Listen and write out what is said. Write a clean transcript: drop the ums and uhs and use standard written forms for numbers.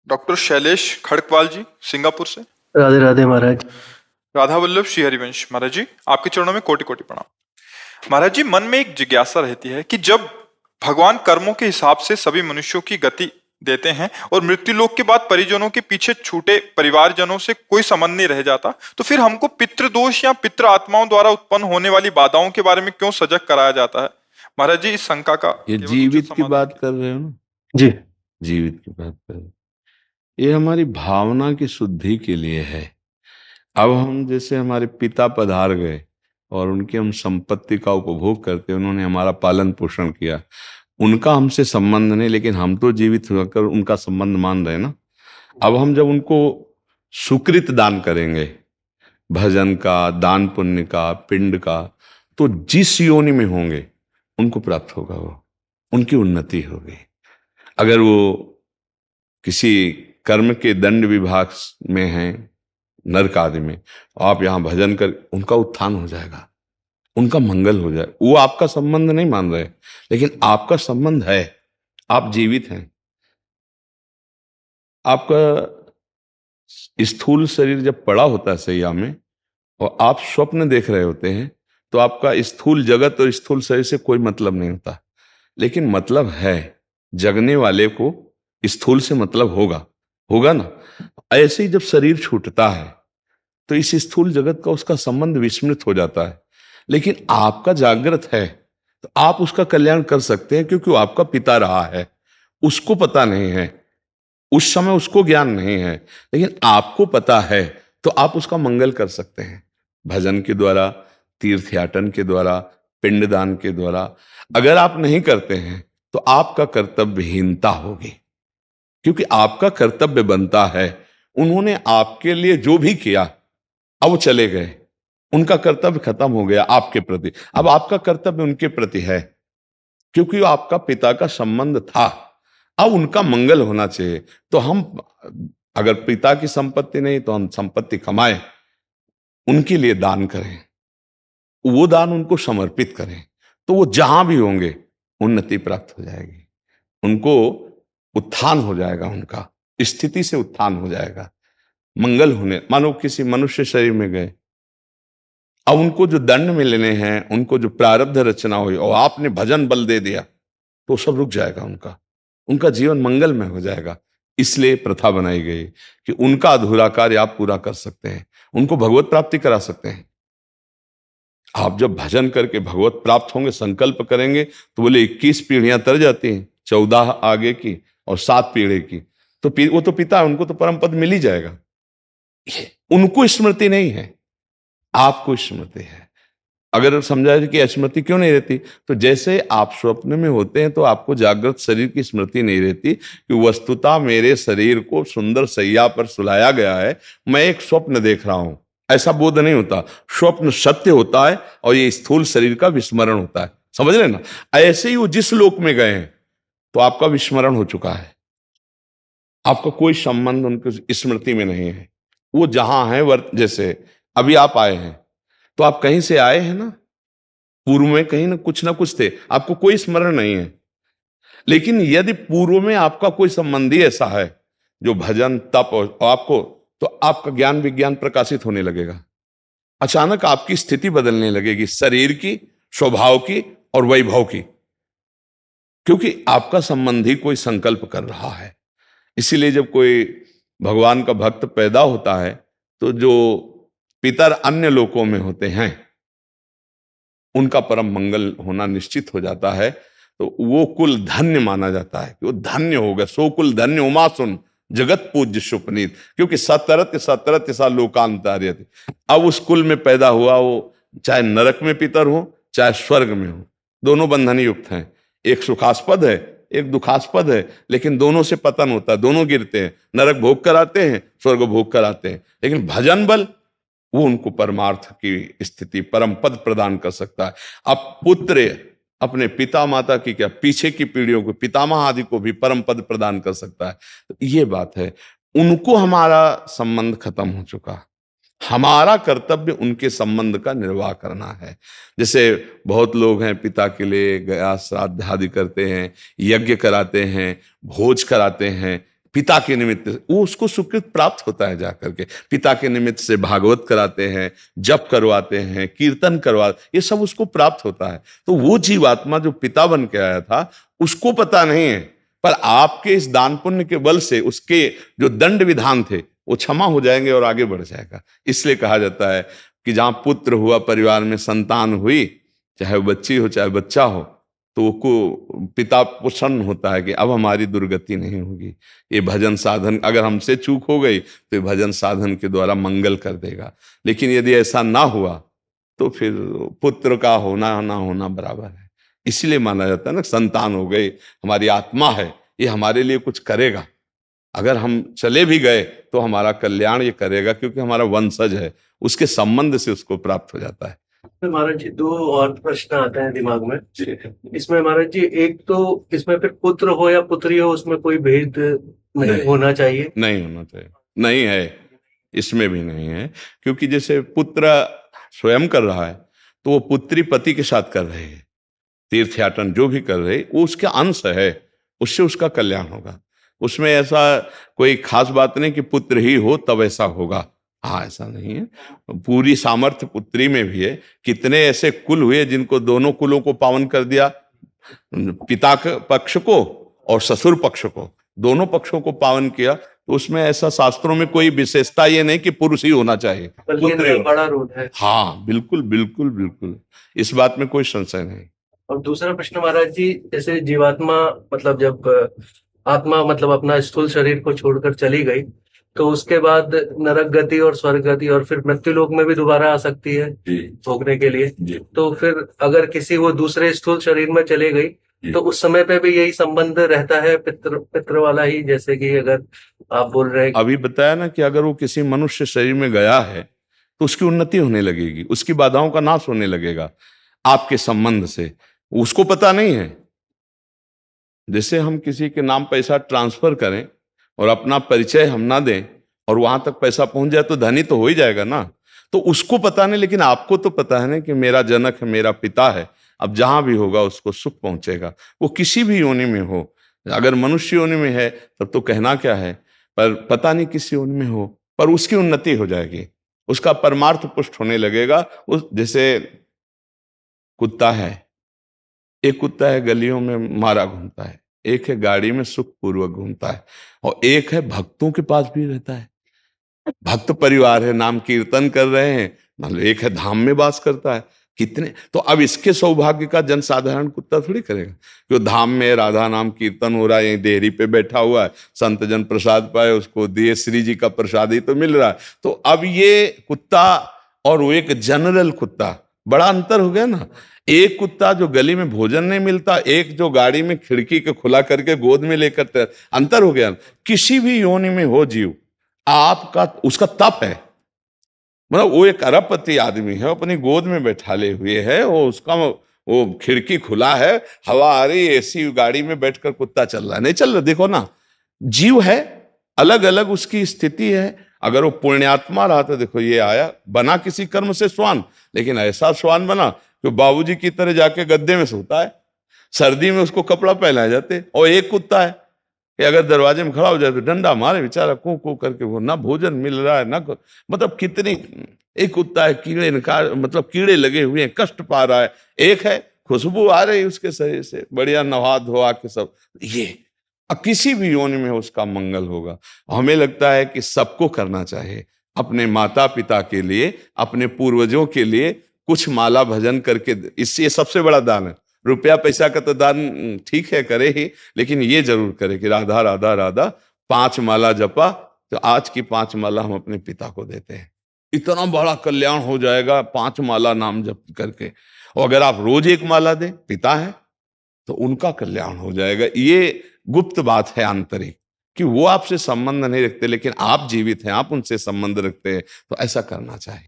Doctor Shailesh Kharkwal जी, Singapore से। राधे राधे महाराज। राधा वल्लभ श्री हरिवंश महाराज जी, आपके चरणों में कोटि कोटि प्रणाम। महाराज जी, मन में एक जिज्ञासा रहती है कि जब भगवान कर्मों के हिसाब से सभी मनुष्यों की गति देते हैं और मृत्यु लोक के बाद परिजनों के पीछे छूटे परिवारजनों से कोई संबंध नहीं रह जाता, तो फिर हमको पितृदोष या पितृ आत्माओं द्वारा उत्पन्न होने वाली बाधाओं के बारे में क्यों सजग कराया जाता है? महाराज जी, इस शंका का ये केवल जीवित उचित की समाधान बात कर रहे हो ना? जी। जीवित की बात कर रहे हो। ये हमारी भावना की शुद्धि के लिए है। अब हम जैसे हमारे पिता पधार गए और उनकी हम संपत्ति का उपभोग करते, उन्होंने हमारा पालन पोषण किया, उनका हमसे संबंध नहीं, लेकिन हम तो जीवित होकर उनका संबंध मान रहे ना। अब हम जब उनको सुकृत दान करेंगे, भजन का, दान पुण्य का, पिंड का, तो जिस योनि में होंगे उनको प्राप्त होगा, वो उनकी उन्नति होगी। अगर वो किसी कर्म के दंड विभाग में हैं, नरक आदि में, आप यहाँ भजन कर, उनका उत्थान हो जाएगा, उनका मंगल हो जाए। वो आपका संबंध नहीं मान रहे, लेकिन आपका संबंध है, आप जीवित हैं। आपका स्थूल शरीर जब पड़ा होता है सैया में और आप स्वप्न देख रहे होते हैं, तो आपका स्थूल जगत और स्थूल शरीर से कोई मतलब नहीं होता, लेकिन मतलब है, जगने वाले को स्थूल से मतलब होगा, होगा ना। ऐसे ही जब शरीर छूटता है तो इस स्थूल जगत का उसका संबंध विस्मृत हो जाता है, लेकिन आपका जागृत है तो आप उसका कल्याण कर सकते हैं, क्योंकि वो आपका पिता रहा है। उसको पता नहीं है, उस समय उसको ज्ञान नहीं है, लेकिन आपको पता है, तो आप उसका मंगल कर सकते हैं भजन के द्वारा, तीर्थयाटन के द्वारा, पिंडदान के द्वारा। अगर आप नहीं करते हैं तो आपका कर्तव्यहीनता होगी, क्योंकि आपका कर्तव्य बनता है। उन्होंने आपके लिए जो भी किया, अब वो चले गए, उनका कर्तव्य खत्म हो गया आपके प्रति, अब आपका कर्तव्य उनके प्रति है, क्योंकि वो आपका पिता का संबंध था। अब उनका मंगल होना चाहिए। तो हम अगर पिता की संपत्ति नहीं, तो हम संपत्ति कमाएं, उनके लिए दान करें, वो दान उनको समर्पित करें, तो वो जहां भी होंगे उन्नति प्राप्त हो जाएगी, उनको उत्थान हो जाएगा, उनका स्थिति से उत्थान हो जाएगा, मंगल होने। मानो किसी मनुष्य शरीर में गए, अब उनको जो दंड मिलने हैं, उनको जो प्रारब्ध रचना हुई, और आपने भजन बल दे दिया, तो सब रुक जाएगा, उनका उनका जीवन मंगल में हो जाएगा। इसलिए प्रथा बनाई गई कि उनका अधूरा कार्य आप पूरा कर सकते हैं, उनको भगवत प्राप्ति करा सकते हैं। आप जब भजन करके भगवत प्राप्त होंगे, संकल्प करेंगे, तो बोले 21 पीढ़ियां तर जाती हैं, 14 आगे की और 7 पीढ़ी की, तो वो तो पिता है, उनको तो परम पद मिल ही जाएगा। उनको स्मृति नहीं है, आपको स्मृति है। अगर समझा कि स्मृति क्यों नहीं रहती, तो जैसे आप स्वप्न में होते हैं तो आपको जागृत शरीर की स्मृति नहीं रहती कि वस्तुतः मेरे शरीर को सुंदर सैया पर सुलाया गया है, मैं एक स्वप्न देख रहा हूं, ऐसा बोध नहीं होता। स्वप्न सत्य होता है और ये स्थूल शरीर का विस्मरण होता है, समझ रहे ना। ऐसे ही वो जिस लोक में गए हैं, तो आपका विस्मरण हो चुका है, आपका कोई संबंध उनकी स्मृति में नहीं है। वो जहां है, जैसे अभी आप आए हैं, तो आप कहीं से आए हैं ना, पूर्व में कहीं ना कुछ थे, आपको कोई स्मरण नहीं है। लेकिन यदि पूर्व में आपका कोई संबंधी ऐसा है जो भजन तप और आपको, तो आपका ज्ञान विज्ञान प्रकाशित होने लगेगा, अचानक आपकी स्थिति बदलने लगेगी, शरीर की, स्वभाव की और वैभव की, क्योंकि आपका संबंधी कोई संकल्प कर रहा है। इसीलिए जब कोई भगवान का भक्त पैदा होता है, तो जो पितर अन्य लोकों में होते हैं, उनका परम मंगल होना निश्चित हो जाता है, तो वो कुल धन्य माना जाता है कि वो धन्य हो गया। सो कुल धन्य उमा सुन जगत पूज्य सुपनीत, क्योंकि सतरत सतरत सा लोकांतर्यति। अब उस कुल में पैदा हुआ, वो चाहे नरक में पितर हो चाहे स्वर्ग में हो, दोनों बंधन युक्त हैं। एक सुखास्पद है, एक दुखास्पद है, लेकिन दोनों से पतन होता है, दोनों गिरते हैं, नरक भोग कराते हैं, स्वर्ग भोग कराते हैं। लेकिन भजन बल वो उनको परमार्थ की स्थिति, परम पद प्रदान कर सकता है। अब पुत्र अपने पिता माता की क्या, पीछे की पीढ़ियों को, पितामह आदि को भी परम पद प्रदान कर सकता है। तो ये बात है, उनको हमारा संबंध खत्म हो चुका, हमारा कर्तव्य उनके संबंध का निर्वाह करना है। जैसे बहुत लोग हैं, पिता के लिए गया श्राद्ध आदि करते हैं, यज्ञ कराते हैं, भोज कराते हैं, पिता के निमित्त वो उसको सुकृत प्राप्त होता है जाकर के। पिता के निमित्त से भागवत कराते हैं, जप करवाते हैं, कीर्तन ये सब उसको प्राप्त होता है। तो वो जीवात्मा जो पिता बन के आया था उसको पता नहीं है, पर आपके इस दान पुण्य के बल से उसके जो दंड विधान थे वो क्षमा हो जाएंगे और आगे बढ़ जाएगा। इसलिए कहा जाता है कि जहां पुत्र हुआ, परिवार में संतान हुई, चाहे वो बच्ची हो चाहे बच्चा हो, तो को पिता प्रसन्न होता है कि अब हमारी दुर्गति नहीं होगी। ये भजन साधन, अगर हमसे चूक हो गई तो ये भजन साधन के द्वारा मंगल कर देगा। लेकिन यदि ऐसा ना हुआ तो फिर पुत्र का होना ना होना बराबर है। इसलिए माना जाता है ना, संतान हो गई, हमारी आत्मा है, ये हमारे लिए कुछ करेगा। अगर हम चले भी गए तो हमारा कल्याण ये करेगा, क्योंकि हमारा वंशज है, उसके संबंध से उसको प्राप्त हो जाता है। महाराज जी, दो और प्रश्न आते हैं दिमाग में इसमें महाराज जी। एक तो इसमें फिर पुत्र हो या पुत्री हो, उसमें कोई भेद नहीं होना चाहिए? नहीं होना चाहिए, नहीं है, इसमें भी नहीं है। क्योंकि जैसे पुत्र स्वयं कर रहा है तो वो पुत्री पति के साथ कर रहे हैं, तीर्थयाटन जो भी कर रहे वो उसका अंश है, उससे उसका कल्याण होगा। उसमें ऐसा कोई खास बात नहीं कि पुत्र ही हो तब ऐसा होगा। हाँ, ऐसा नहीं है, पूरी सामर्थ्य पुत्री में भी है। कितने ऐसे कुल हुए जिनको दोनों कुलों को पावन कर दिया, पिता के पक्ष को और ससुर पक्ष को, दोनों पक्षों को पावन किया। तो उसमें ऐसा शास्त्रों में कोई विशेषता ये नहीं कि पुरुष ही होना चाहिए, पुत्र बड़ा रोल है। हाँ, बिल्कुल बिल्कुल बिल्कुल, इस बात में कोई संशय नहीं। और दूसरा प्रश्न महाराज जी, जैसे जीवात्मा मतलब जब आत्मा मतलब अपना स्थूल शरीर को छोड़कर चली गई तो उसके बाद नरक गति और स्वर्ग गति और फिर मृत्यु लोक में भी दोबारा आ सकती है भोगने के लिए। तो फिर अगर किसी वो दूसरे स्थूल शरीर में चले गई तो उस समय पे भी यही संबंध रहता है, पितृ वाला ही, जैसे कि अगर आप बोल रहे हैं अभी बताया ना कि अगर वो किसी मनुष्य शरीर में गया है तो उसकी उन्नति होने लगेगी, उसकी बाधाओं का नाश होने लगेगा आपके संबंध से, उसको पता नहीं है। जैसे हम किसी के नाम पैसा ट्रांसफर करें और अपना परिचय हम ना दें और वहां तक पैसा पहुंच जाए तो धनी तो हो ही जाएगा ना। तो उसको पता नहीं, लेकिन आपको तो पता है ना कि मेरा जनक है, मेरा पिता है, अब जहां भी होगा उसको सुख पहुंचेगा, वो किसी भी योनि में हो। अगर मनुष्य योनि में है तब तो कहना क्या है, पर पता नहीं किस योनि में हो, पर उसकी उन्नति हो जाएगी, उसका परमार्थ पुष्ट होने लगेगा। उस जैसे कुत्ता है, एक कुत्ता है गलियों में मारा घूमता है, एक है गाड़ी में सुख पूर्वक घूमता है, और एक है भक्तों के पास भी रहता है, भक्त परिवार है, नाम कीर्तन कर रहे हैं, मतलब एक है धाम में वास करता है। कितने तो अब इसके सौभाग्य का जनसाधारण कुत्ता थोड़ी करेगा, जो धाम में राधा नाम कीर्तन हो रहा है, यहीं देहरी पे बैठा हुआ है, संत जन प्रसाद पाए उसको दिए, श्री जी का प्रसाद ही तो मिल रहा है। तो अब ये कुत्ता और वो एक जनरल कुत्ता, बड़ा अंतर हो गया ना। एक कुत्ता जो गली में भोजन नहीं मिलता, एक जो गाड़ी में खिड़की के खुला करके गोद में लेकर, अंतर हो गया। किसी भी योनि में हो जीव, आपका उसका तप है, मतलब वो एक अरबपति आदमी है, अपनी गोद में बैठाले हुए है, वो उसका वो खिड़की खुला है, हवा आ रही, ऐसी गाड़ी में बैठकर कुत्ता चल रहा है, नहीं चल रहा। देखो ना, जीव है, अलग अलग उसकी स्थिति है। अगर वो पुण्यात्मा रहा तो देखो ये आया, बना किसी कर्म से स्वान, लेकिन ऐसा स्वान बना कि बाबूजी की तरह जाके गद्दे में सोता है, सर्दी में उसको कपड़ा पहनाए जाते। और एक कुत्ता है कि अगर दरवाजे में खड़ा हो जाए तो डंडा मारे बेचारा, को करके, वो ना भोजन मिल रहा है ना, मतलब कितनी। एक कुत्ता है कीड़े मतलब कीड़े लगे हुए हैं, कष्ट पा रहा है। एक है खुशबू आ रही उसके शरीर से, बढ़िया नहा धोआ के सब। ये अब किसी भी योनि में उसका मंगल होगा। हमें लगता है कि सबको करना चाहिए, अपने माता पिता के लिए, अपने पूर्वजों के लिए कुछ माला भजन करके, इससे सबसे बड़ा दान है। रुपया पैसा का तो दान ठीक है करे ही, लेकिन ये जरूर करे कि राधा राधा राधा 5 माला जपा, तो आज की 5 माला हम अपने पिता को देते हैं, इतना बड़ा कल्याण हो जाएगा 5 माला नाम जप करके। और अगर आप रोज 1 माला दें, पिता है तो उनका कल्याण हो जाएगा। ये गुप्त बात है आंतरिक, कि वो आपसे संबंध नहीं रखते, लेकिन आप जीवित हैं, आप उनसे संबंध रखते हैं, तो ऐसा करना चाहिए।